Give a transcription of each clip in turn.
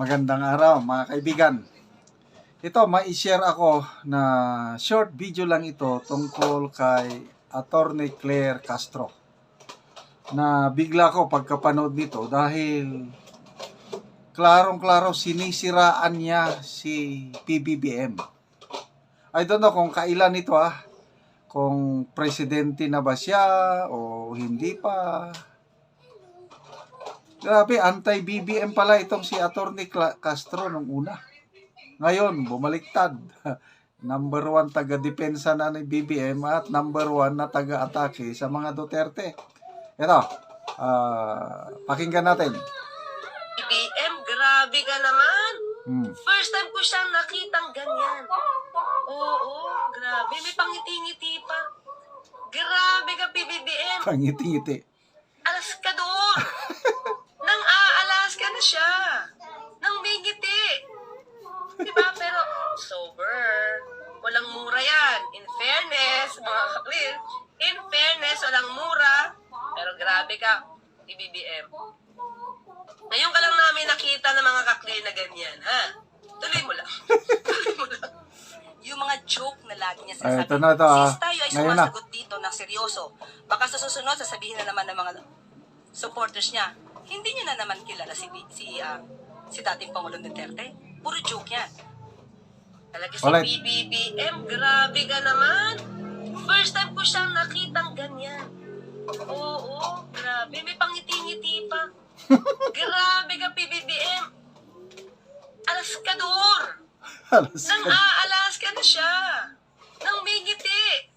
Magandang araw mga kaibigan. Ito, mai-share ako na short video lang ito tungkol kay Attorney Claire Castro. Na bigla ko pagkapanood nito dahil klarong-klaro sinisiraan niya si PBBM. I don't know kung kailan ito kung presidente na ba siya o hindi pa. Grabe, anti-BBM pala itong si Attorney Castro nung una. Ngayon, bumaliktad. Number 1 taga-depensa na ni BBM at number 1 na taga-atake sa mga Duterte. Ito, pakinggan natin. BBM, grabe ka naman. First time ko siyang nakitang ganyan. Oo, grabe. May pangiti-ngiti pa. Grabe ka, PBBM. Pangiti-ngiti. Alas ka doon. Nang aalas ka na siya. Nang may ngiti. Diba? Pero, sober. Walang mura yan. In fairness, mga ka-clear, in fairness, walang mura. Pero grabe ka, PBBM. Ngayon ka lang namin nakita ng mga ka-clear na ganyan, ha? Tuloy mo lang. Tuloy mo lang. Yung mga joke na lagi niya sinasabi. Ito na ito, Since tayo ay ngayon na. sumasagot dito ng seryoso, baka sa susunod, sasabihin na naman ng mga supporters niya, hindi niya na naman kilala si dating Pangulong Duterte. Puro joke yan. Talaga si Alright. PBBM, grabe ka naman. First time ko siyang nakitang ganyan. Oo, grabe. May pangiti-ngiti pa. Grabe ka, PBBM. Alas ka doon. Nang aalas ka na siya. Nang may ngiti.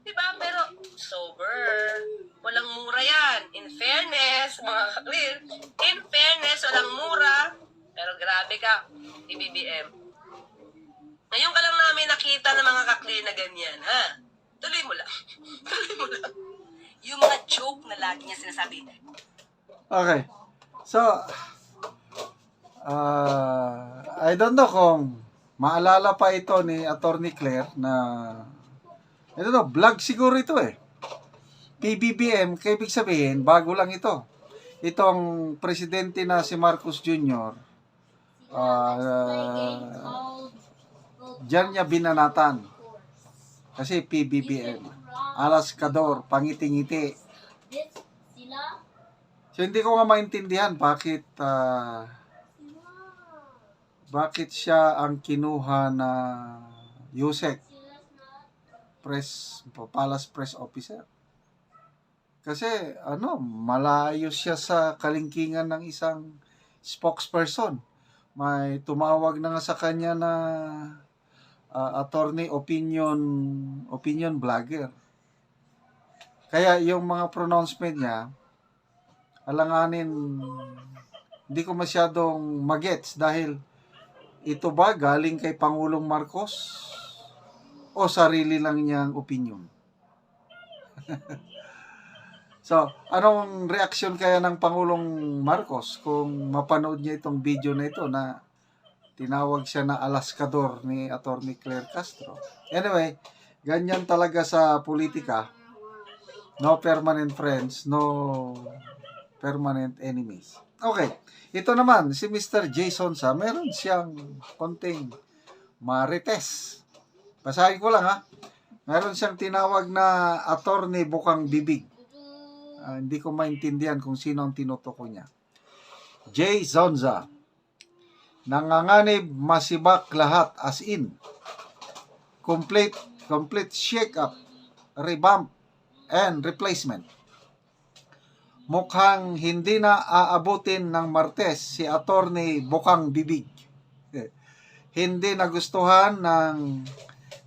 Diba? Pero, sober. Walang mura yan. In fairness, mga ka-clear, in fairness, walang mura. Pero grabe ka, PBBM. Ngayon ka lang namin nakita ng mga ka-clear na ganyan, ha? Tuloy mo lang. Tuloy mo lang. Yung mga joke na lagi niya sinasabi. Okay. So, I don't know kung maalala pa ito ni Attorney Claire na I don't know, vlog siguro ito PBBM, kaya ibig sabihin, bago lang ito. Itong presidente na si Marcos Jr., diyan niya binanatan. Kasi PBBM, alaskador, pangiti-ngiti. So, hindi ko nga maintindihan bakit siya ang kinuha na USEC, Palace Press Officer. Kasi, malayo siya sa kalingkingan ng isang spokesperson. May tumawag na nga sa kanya na attorney opinion vlogger. Kaya yung mga pronouncement niya, alanganin, hindi ko masyadong magets dahil ito ba galing kay Pangulong Marcos o sarili lang niyang opinion? So, anong reaksyon kaya ng Pangulong Marcos kung mapanood niya itong video na ito na tinawag siya na alaskador ni Attorney Claire Castro? Anyway, ganyan talaga sa politika. No permanent friends, no permanent enemies. Okay, ito naman, si Mr. Jason Sa, meron siyang konting marites. Basahin ko lang Meron siyang tinawag na attorney bukang bibig. Hindi ko maintindihan kung sino ang tinutukoy niya. Jay Zonza. Nanganganib masibak lahat as in. Complete shake-up, revamp, and replacement. Mukhang hindi na aabutin ng Martes si attorney bukang bibig. Hindi nagustuhan ng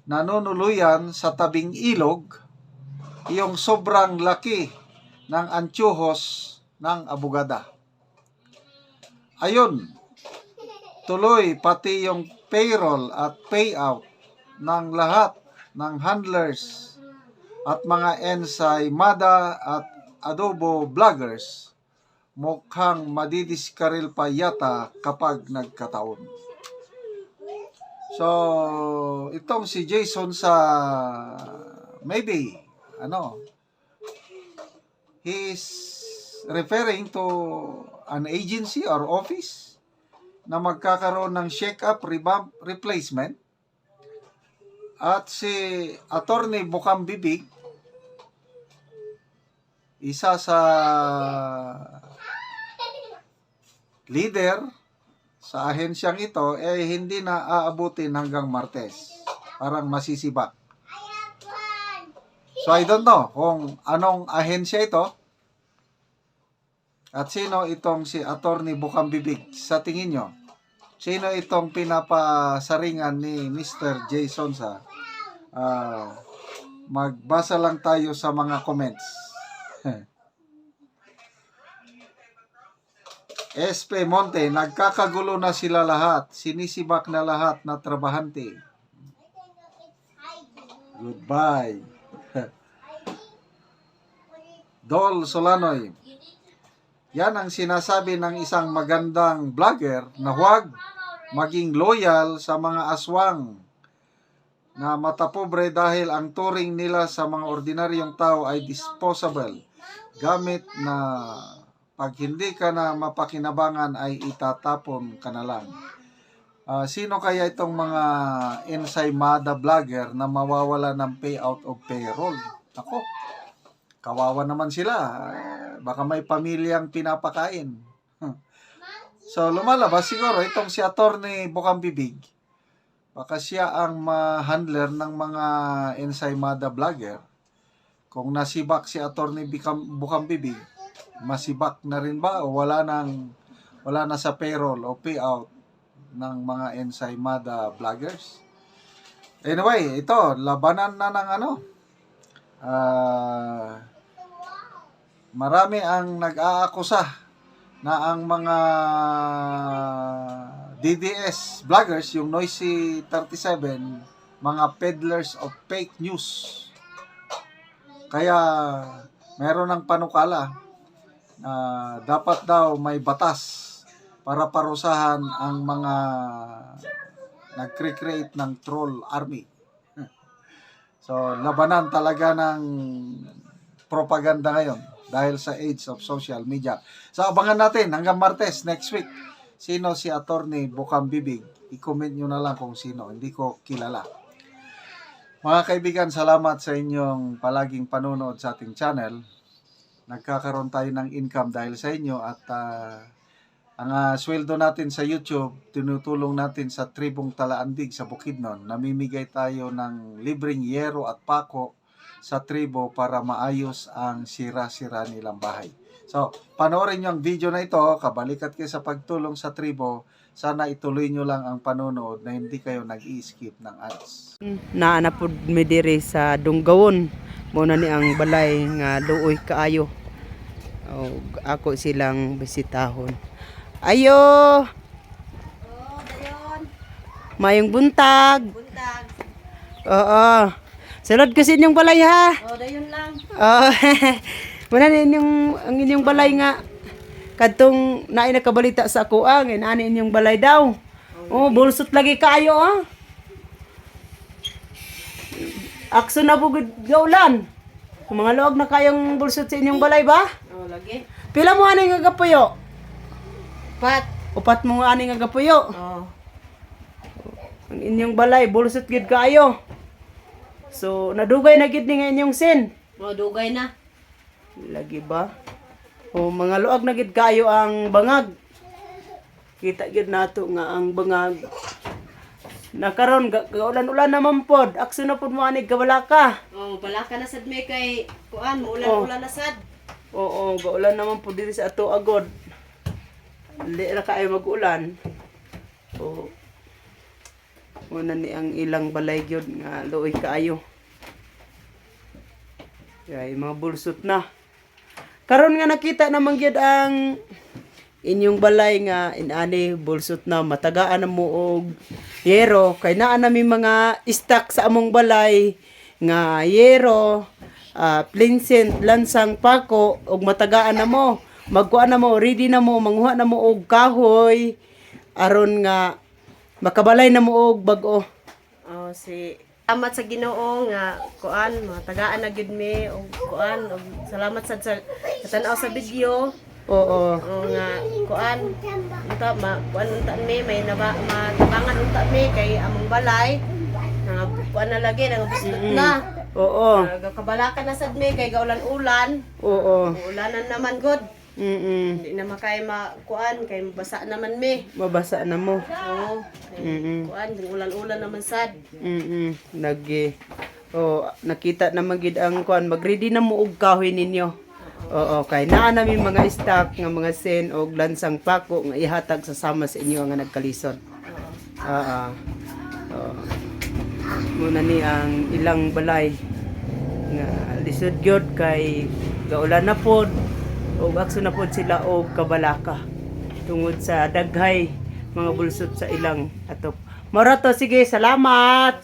nanunuluyan sa tabing ilog yung sobrang laki ng antyuhos ng abogada. Ayun, tuloy pati yung payroll at payout ng lahat ng handlers at mga ensaymada at adobo vloggers mukhang madidiskaril pa yata kapag nagkataon. So, itong si Jason Sa maybe, he is referring to an agency or office. na magkakaroon ng shake-up, revamp, replacement. At si Attorney Bukang Bibig, isa sa leader sa ahensyang ito, hindi na aabutin hanggang Martes. Parang masisibak. So I don't know kung anong ahensya ito at sino itong si Attorney Bukang Bibig. Sa tingin nyo, sino itong pinapasaringan ni Mr. Jason sa magbasa lang tayo sa mga comments. SP Monte, nagkakagulo na sila lahat. Sinisibak na lahat na trabahante. Goodbye. Dol Solanoy, yan ang sinasabi ng isang magandang vlogger na huwag maging loyal sa mga aswang na matapobre dahil ang turing nila sa mga ordinaryong tao ay disposable. Gamit na pag hindi ka na mapakinabangan ay itatapon ka na lang. Sino kaya itong mga ensaymada vlogger na mawawala ng payout of payroll? Ako, kawawa naman sila. Baka may pamilyang pinapakain. So, lumalabas siguro itong si Attorney Bukang Bibig. Baka siya ang handler ng mga ensaymada vlogger. Kung nasibak si Attorney Bukang Bibig, masibak na rin ba o wala na sa payroll o payout ng mga ensaymada vloggers? Anyway, ito, labanan na ng marami ang nag-aakusa na ang mga DDS vloggers, yung Noisy 37, mga peddlers of fake news. Kaya meron ng panukala na dapat daw may batas para parusahan ang mga nag-create ng troll army. So, labanan talaga ng propaganda ngayon dahil sa age of social media. So, abangan natin hanggang Martes next week. Sino si Attorney Bukang Bibig? I-comment nyo na lang kung sino. Hindi ko kilala. Mga kaibigan, salamat sa inyong palaging panonood sa ating channel. Nagkakaroon tayo ng income dahil sa inyo at ang sweldo natin sa YouTube, tinutulong natin sa Tribong Talaandig sa Bukidnon. Namimigay tayo ng libreng yero at pako sa tribo para maayos ang sira-sira nilang bahay. So, panoorin nyo ang video na ito, kabalikat kayo sa pagtulong sa tribo. Sana ituloy nyo lang ang panonood na hindi kayo nag-i-skip ng ads. Naanapod mi diri sa Dunggawon. Muna ni ang balay nga luoy kaayo. O, ako silang bisitahon. Ayo! Mayong buntag. Buntag. Oo. Salod kasi inyong balay ha. O, dayon lang. Oo. Muna ni ang inyong balay nga. Kadtong naay nakabalita sa ako ang ani inyong balay daw. Oh, bulsot lagi kayo ah. Akso na bugod gaulan. Kung mga luwag na kayong bulsot sa inyong balay ba? O, lagi. Pila mo ani nga gapuyo? Pat. Upat mo ani nga gapuyo. O. Ang inyong balay bulsot gid kayo. So nadugay na gid ni nga inyong sin. O, dugay na. Lagi ba? O mga luwag na gid kayo ang bangag. Kita gid nato nga ang bangag. Nakaron gaulan-ulan naman pod. Akso na pod mo ani gawala ka. O, bala ka na sad may kay kuan, Oh. ulan-ulan na sad. Oo, gaulan naman po dito sa ato agod. Hindi na kayo mag-ulan. O, muna ni ang ilang balay gyud nga luoy kaayo. Kaya mga bulsot na. Karon nga nakita naman gyud ang inyong balay nga inani bulsot na matagaan na mo og yero kay naa nami mga stock sa among balay nga yero, plinsent, lansang, pako og matagaan na mo. Magkuha na mo, ready na mo, manguha na mo og kahoy aron nga makabalay na mo og bag-o. O, salamat sa Ginoo nga kuan, matagaan na gyud mi og kuan og salamat sad sa tanaw sa video. Oo. O nga kuan unta kuan unta mi may matabangan unta mi kay among balay nga kuan na lagi nga bustot na. Oo. Kabalakan na sad mi kay gaulan-ulan. Oo. Ulanan naman god. Mm. Hindi na makay makuan kay basa naman mi. Mabasa na mo. Oo. Kuan yung ulan-ulan naman sad. Nagi. Oh, nakita naman gid ang kuan, mag-ready na mo og kahoy ninyo. Oo, kay naa nami mga stock nga mga sen og lansang pako nga ihatag sa sama sa inyo nga nagkalison. Oo. Oo. Muna ni ang ilang balay nga lisod gyud kay gaulan na pod og akso na pod sila og kabalaka tungod sa daghay mga bulsot sa ilang atop. Mara to, sige, salamat.